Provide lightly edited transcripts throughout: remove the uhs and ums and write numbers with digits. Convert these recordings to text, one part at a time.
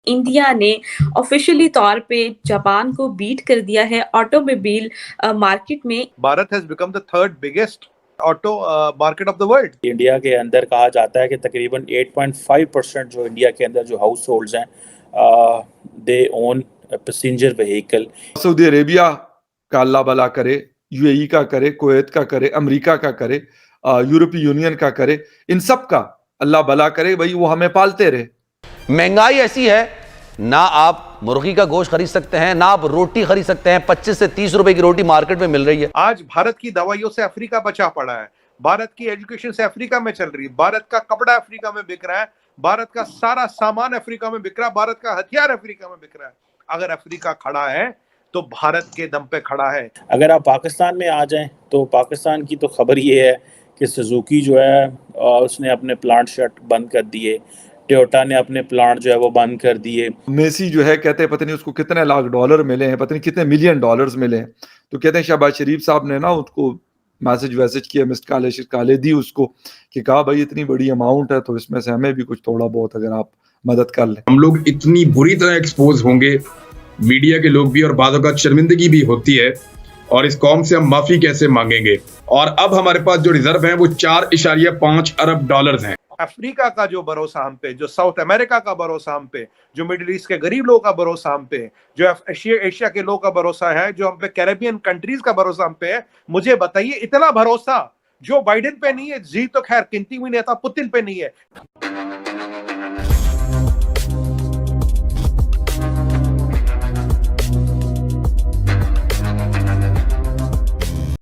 India ने officially तौर पे जापान को बीट कर दिया है ऑटोमोबाइल मार्केट में। Bharat has become the third biggest auto market of the world. India के अंदर कहा जाता है कि तकरीबन 8.5% जो इंडिया के अंदर जो हाउस होल्ड्स हैं they own passenger vehicle. Saudi Arabia का अल्लाह भला करे, यूएई का करे, कुवैत का करे, अमेरिका का करे, यूरोपीय यूनियन का करे, इन सब का अल्लाह भला करे भाई, वो हमें पालते रहे। महंगाई ऐसी है, ना आप मुर्गी का गोश्त खरीद सकते हैं, ना आप रोटी खरीद सकते हैं। 25 से 30 रुपए की रोटी मार्केट में मिल रही है। आज भारत की दवाइयों से अफ्रीका बचा पड़ा है, भारत की एजुकेशन से अफ्रीका में चल रही है, भारत का कपड़ा अफ्रीका में बिक रहा है, भारत का सारा सामान अफ्रीका में बिक रहा है, भारत का हथियार अफ्रीका में बिक रहा है। अगर अफ्रीका खड़ा है तो भारत के दम पे खड़ा है। अगर आप पाकिस्तान में आ जाएं तो पाकिस्तान की तो खबर ये है कि सुजुकी जो है उसने अपने प्लांट शट बंद कर दिए, टोयोटा ने अपने प्लांट जो है वो बंद कर दिए। मेसी जो है कहते हैं पता नहीं उसको कितने लाख डॉलर मिले हैं, पता नहीं कितने मिलियन डॉलर्स मिले हैं। तो कहते हैं शहबाज शरीफ साहब ने ना उसको मैसेज किया, मिस्ड काले दी उसको, कि कहा भाई इतनी बड़ी अमाउंट है तो इसमें से हमें भी कुछ थोड़ा बहुत अगर आप मदद कर लें। हम लोग इतनी बुरी तरह एक्सपोज होंगे, मीडिया के लोग भी, और बाज़ औक़ात शर्मिंदगी भी होती है, और इस कौम से हम माफी कैसे मांगेंगे। और अब हमारे पास जो रिजर्व हैं वो 4.5 अरब डॉलर्स हैं। अफ्रीका का जो भरोसा हम पे, जो साउथ अमेरिका का भरोसा हम पे, जो मिडिल ईस्ट के गरीब लोगों का भरोसा हम पे, जो एशिया के लोगों का भरोसा है, जो हम पे कैरेबियन कंट्रीज का भरोसा हम पे है, मुझे बताइए इतना भरोसा जो बाइडेन पे नहीं है, जी तो खैर किंती भी नहीं था, पुतिन पे नहीं है।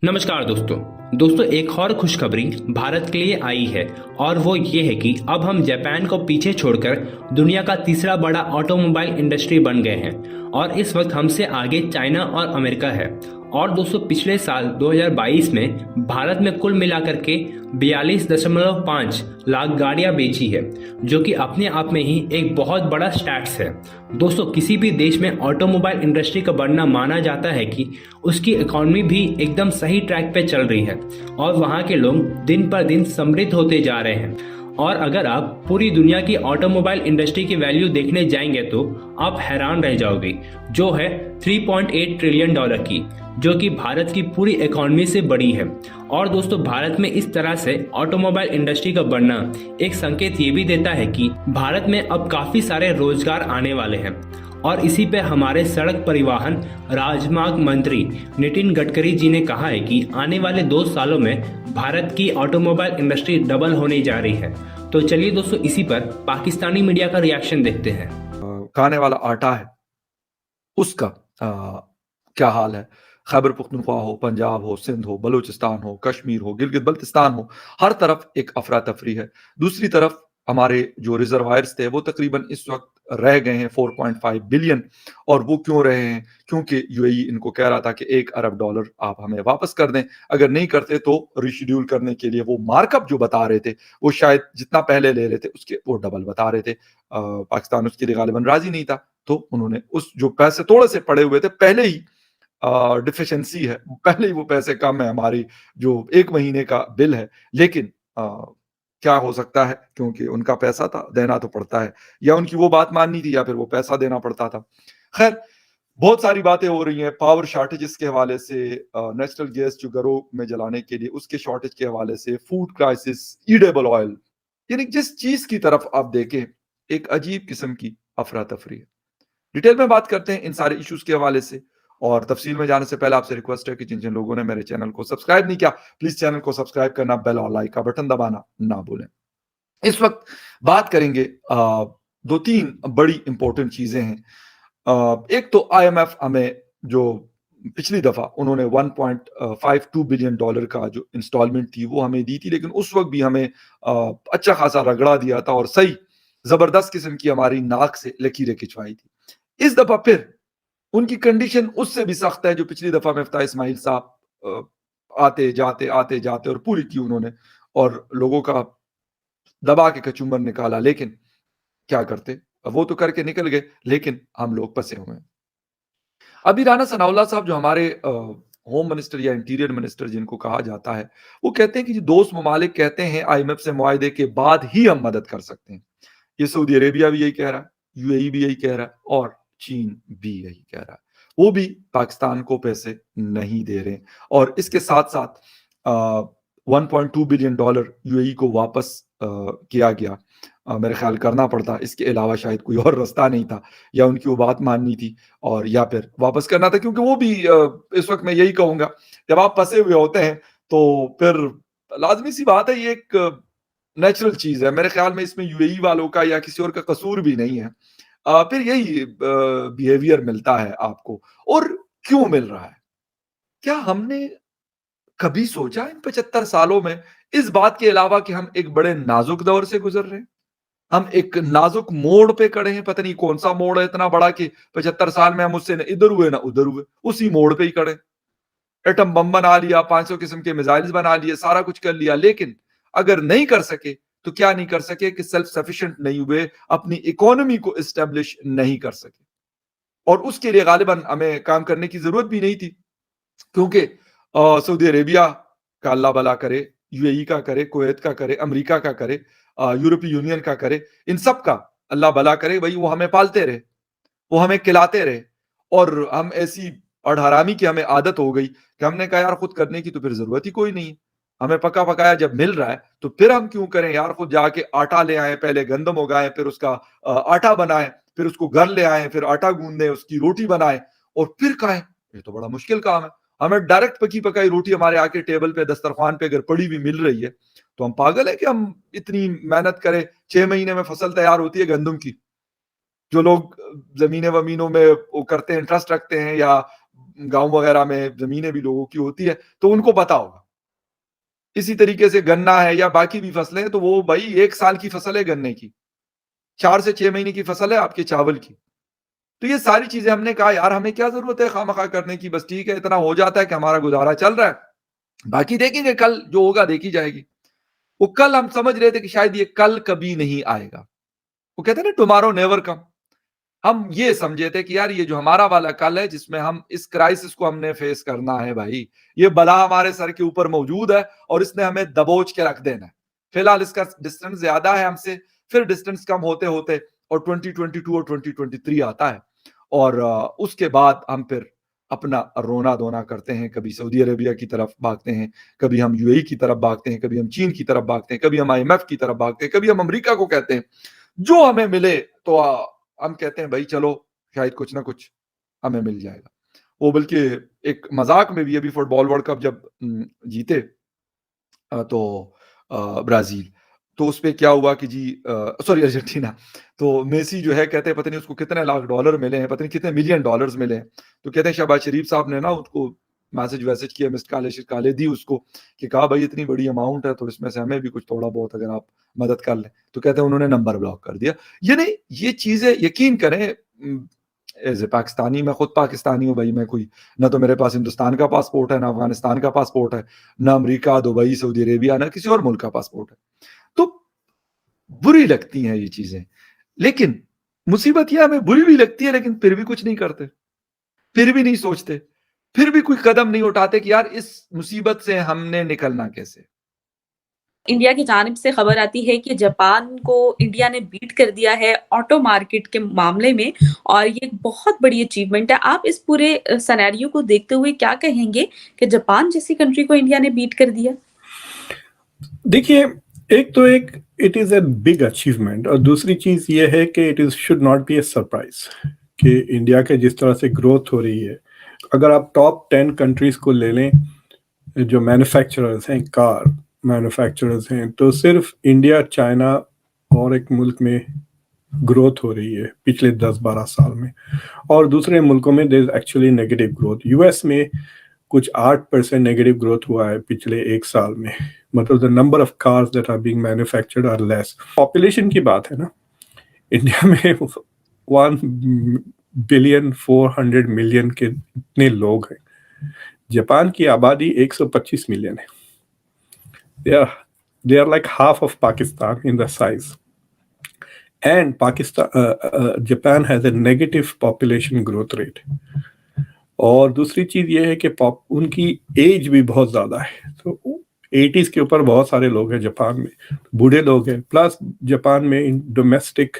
नमस्कार दोस्तों एक और खुशखबरी भारत के लिए आई है, और वो ये है कि अब हम जापान को पीछे छोड़कर दुनिया का तीसरा बड़ा ऑटोमोबाइल इंडस्ट्री बन गए हैं, और इस वक्त हमसे आगे चाइना और अमेरिका है। और दोस्तों पिछले साल 2022 में भारत में कुल मिलाकर के 42.5 लाख गाड़ियां बेची है, जो कि अपने आप में ही एक बहुत बड़ा स्टैट्स है। दोस्तों किसी भी देश में ऑटोमोबाइल इंडस्ट्री का बढ़ना माना जाता है कि उसकी इकोनॉमी भी एकदम सही ट्रैक पे चल रही है, और वहाँ के लोग दिन पर दिन समृद्ध होते जा रहे हैं। और अगर आप पूरी दुनिया की ऑटोमोबाइल इंडस्ट्री की वैल्यू देखने जाएंगे तो आप हैरान रह जाओगे, जो है 3.8 ट्रिलियन डॉलर की, जो कि भारत की पूरी इकोनॉमी से बड़ी है। और दोस्तों भारत में इस तरह से ऑटोमोबाइल इंडस्ट्री का बढ़ना एक संकेत ये भी देता है कि भारत में अब काफी सारे रोजगार आने वाले हैं। और इसी पे हमारे सड़क परिवहन राजमार्ग मंत्री नितिन गडकरी जी ने कहा है कि आने वाले 2 सालों में भारत की ऑटोमोबाइल इंडस्ट्री डबल होने जा रही है। तो चलिए दोस्तों इसी पर पाकिस्तानी मीडिया का रिएक्शन देखते हैं। खाने वाला आटा है उसका क्या हाल है। खैबर पख्तूनख्वा हो, पंजाब हो, सिंध हो, बलूचिस्तान हो, कश्मीर हो, गिलगित बल्तिस्तान हो, हर तरफ एक अफरा तफरी है। दूसरी तरफ हमारे जो रिजर्वायर्स थे वो तकरीबन इस वक्त रह गए हैं 4.5 बिलियन। और वो क्यों रहे हैं? क्योंकि यूएई इनको कह रहा था कि 1 अरब डॉलर आप हमें वापस कर दें, अगर नहीं करते तो रिशेड्यूल करने के लिए वो मार्कअप जो बता रहे थे वो शायद जितना पहले ले रहे थे उसके वो डबल बता रहे थे। पाकिस्तान उसके लिए गालिबन राजी नहीं था, तो उन्होंने उस जो पैसे थोड़े से पड़े हुए थे, पहले ही डिफिशिएंसी है, पहले ही वो पैसे कम है, हमारी जो 1 महीने का बिल है। लेकिन क्या हो सकता है, क्योंकि उनका पैसा था, देना तो पड़ता है, या उनकी वो बात माननी थी या फिर वो पैसा देना पड़ता था। खैर बहुत सारी बातें हो रही हैं पावर शॉर्टेजेस के हवाले से, नेचुरल गैस जो घरों में जलाने के लिए उसके शॉर्टेज के हवाले से, फूड क्राइसिस, ईडेबल ऑयल, यानी जिस चीज की तरफ आप देखें एक अजीब किस्म की अफरा तफरी है। डिटेल में बात करते हैं इन सारे इश्यूज के हवाले से, और तफसील में जाने से पहले आपसे रिक्वेस्ट है कि जिन जिन लोगों ने मेरे चैनल को सब्सक्राइब नहीं किया, प्लीज चैनल को सब्सक्राइब करना, बेल और लाइक का बटन दबाना ना भूलें। इस वक्त बात करेंगे 2-3 बड़ी इंपॉर्टेंट चीजें हैं। एक तो आईएमएफ हमें जो पिछली दफा उन्होंने 1.52 बिलियन डॉलर का जो इंस्टॉलमेंट थी वो हमें दी थी, लेकिन उस वक्त भी हमें अच्छा खासा रगड़ा दिया था और सही जबरदस्त किस्म की हमारी नाक से लकीरें खिंचवाई थी। इस दफा फिर उनकी कंडीशन उससे भी सख्त है जो पिछली दफा मिफ्ताह इस्माइल साहब आते जाते और पूरी की उन्होंने, और लोगों का दबा के कचूमर निकाला। लेकिन क्या करते, वो तो करके निकल गए, लेकिन हम लोग फंसे हुए हैं। अभी राना सनाउल्लाह साहब जो हमारे होम मिनिस्टर या इंटीरियर मिनिस्टर जिनको कहा जाता है, वो कहते हैं कि दोस्त ममालिक कहते हैं आईएमएफ से मुआहदे के बाद ही हम मदद कर सकते हैं। ये सऊदी अरेबिया भी यही कह रहा है, यूएई भी यही कह रहा है और चीन भी यही कह रहा है। वो भी पाकिस्तान को पैसे नहीं दे रहे और इसके साथ साथ 1.2 बिलियन डॉलर यूएई को वापस किया गया। मेरे ख्याल करना पड़ता, इसके अलावा शायद कोई और रास्ता नहीं था, या उनकी वो बात माननी थी और या फिर वापस करना था, क्योंकि वो भी इस वक्त मैं यही कहूंगा, जब आप फंसे हुए होते हैं तो फिर लाजमी सी बात है, ये एक नेचुरल चीज है। मेरे ख्याल में इसमें यूएई वालों का या किसी और का कसूर भी नहीं है। फिर यही बिहेवियर मिलता है आपको। और क्यों मिल रहा है? क्या हमने कभी सोचा इन 75 सालों में इस बात के अलावा कि हम एक बड़े नाजुक दौर से गुजर रहे हैं? हम एक नाजुक मोड़ पे खड़े हैं, पता नहीं कौन सा मोड़ है इतना बड़ा कि 75 साल में हम उससे न इधर हुए ना उधर हुए, उसी मोड़ पे ही खड़े। एटम बम बना लिया, 500 किस्म के मिसाइल्स बना लिए, सारा कुछ कर लिया, लेकिन अगर नहीं कर सके तो क्या नहीं कर सके कि सेल्फ सफिशिएंट नहीं हुए, अपनी इकोनॉमी को एस्टेब्लिश नहीं कर सके। और उसके लिए गालिबन हमें काम करने की जरूरत भी नहीं थी, क्योंकि सऊदी अरेबिया का अल्लाह भला करे, यूएई का करे, कुवैत का करे, अमेरिका का करे, यूरोपीय यूनियन का करे, इन सब का अल्लाह भला करे। भाई वो हमें पालते रहे, वो हमें खिलाते रहे, और हम ऐसी अढ़ारामी की हमें आदत हो गई कि हमने कहा यार खुद करने की तो फिर जरूरत ही कोई नहीं है। हमें पका पकाया जब मिल रहा है तो फिर हम क्यों करें यार, खुद जाके आटा ले आए, पहले गंदम उगाएं, फिर उसका आटा बनाएं, फिर उसको घर ले आए, फिर आटा गूंदें, उसकी रोटी बनाएं और फिर खाएं। ये तो बड़ा मुश्किल काम है। हमें डायरेक्ट पकी पकाई रोटी हमारे आके टेबल पे, दस्तरखान पे अगर पड़ी हुई मिल रही है तो हम पागल है कि हम इतनी मेहनत करें। 6 महीने में फसल तैयार होती है गंदम की। जो लोग जमीने वमीनों में वो करते हैं, इंटरेस्ट रखते हैं, या गांव वगैरह में जमीनें भी लोगों की होती है, तो उनको पता होगा। इसी तरीके से गन्ना है या बाकी भी फसलें हैं, तो वो भाई 1 साल की फसल है गन्ने की, 4 से 6 महीने की फसल है आपके चावल की। तो ये सारी चीजें हमने कहा यार हमें क्या जरूरत है खामखा करने की, बस ठीक है इतना हो जाता है कि हमारा गुजारा चल रहा है, बाकी देखेंगे कल जो होगा देखी जाएगी। वो कल हम समझ रहे थे कि शायद ये कल कभी नहीं आएगा। वो कहते हैं ना टुमारो नेवर कम। हम ये समझे थे कि यार ये जो हमारा वाला कल है, जिसमें हम इस क्राइसिस को हमने फेस करना है, भाई ये बला हमारे सर के ऊपर मौजूद है और इसने हमें दबोच के रख देना है। फिलहाल इसका डिस्टेंस ज्यादा है हमसे, फिर डिस्टेंस कम होते होते और 2022 और 2023 आता है, और उसके बाद हम फिर अपना रोना धोना करते हैं। कभी सऊदी अरेबिया की तरफ भागते हैं, कभी हम यूएई की तरफ भागते हैं, कभी हम चीन की तरफ भागते हैं, कभी हम आईएमएफ की तरफ भागते हैं, कभी हम अमेरिका को कहते हैं। जो हमें मिले तो हम कहते हैं भाई चलो शायद कुछ ना कुछ हमें मिल जाएगा। वो बल्कि एक मजाक में भी, अभी फुटबॉल वर्ल्ड कप जब जीते तो ब्राजील, तो उसपे क्या हुआ कि जी सॉरी अर्जेंटीना, तो मेसी जो है कहते हैं पता नहीं उसको कितने लाख डॉलर मिले हैं, पता नहीं कितने मिलियन डॉलर्स मिले हैं। तो कहते हैं शहबाज शरीफ साहब ने ना उसको मैसेज किया, मिस्ड काले दी उसको, कि कहा भाई इतनी बड़ी अमाउंट है तो इसमें से हमें भी कुछ थोड़ा बहुत अगर आप मदद कर लें। तो कहते हैं उन्होंने नंबर ब्लॉक कर दिया। यानी ये चीजें यकीन करें, एज ए पाकिस्तानी, मैं खुद पाकिस्तानी हूँ भाई, मैं कोई ना तो मेरे पास हिंदुस्तान का पासपोर्ट है, ना अफगानिस्तान का पासपोर्ट है, ना अमेरिका, दुबई, सऊदी अरेबिया, ना किसी और मुल्क का पासपोर्ट है। तो बुरी लगती हैं ये चीजें, लेकिन मुसीबत यह हमें बुरी भी लगती है, लेकिन फिर भी कुछ नहीं करते, फिर भी नहीं सोचते, फिर भी कोई कदम नहीं उठाते कि यार इस मुसीबत से हमने निकलना कैसे। इंडिया की जानिब से खबर आती है कि जापान को इंडिया ने बीट कर दिया है ऑटो मार्केट के मामले में, और ये एक बहुत बड़ी अचीवमेंट है। आप इस पूरे सिनेरियो को देखते हुए क्या कहेंगे कि जापान जैसी कंट्री को इंडिया ने बीट कर दिया? देखिए, एक it is a big achievement, और दूसरी चीज ये है कि it is should not be A surprise कि इंडिया के जिस तरह से ग्रोथ हो रही है। अगर आप टॉप 10 कंट्रीज को ले लें जो मैन्युफैक्चरर्स हैं, कार मैन्युफैक्चरर्स हैं, तो सिर्फ इंडिया, चाइना और एक मुल्क में ग्रोथ हो रही है पिछले 10-12 साल में, और दूसरे मुल्कों में there is actually negative growth. US में कुछ 8% नेगेटिव ग्रोथ हुआ है पिछले 1 साल में। मतलब the number of cars that are being manufactured are less. Population की बात है ना, इंडिया में 1,400,000,000 के इतने लोग हैं। जापान की आबादी 125 मिलियन है। They are like half of Pakistan in the size. And Japan has a negative population growth rate. और दूसरी चीज ये है कि उनकी एज भी बहुत ज्यादा है, तो 80s के ऊपर बहुत सारे लोग हैं जापान में, बूढ़े लोग हैं। प्लस जापान में डोमेस्टिक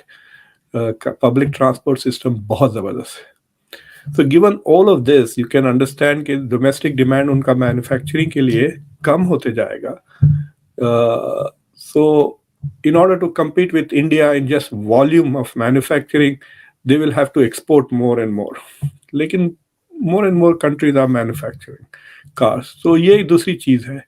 पब्लिक ट्रांसपोर्ट सिस्टम बहुत ज़बरदस्त है। So given all of this, you can understand कि domestic demand उनका manufacturing के लिए कम होते जाएगा. So in order to compete with India in just volume of manufacturing, they will have to export more and more. लेकिन more and more countries are manufacturing cars. So ये एक दूसरी चीज़ है.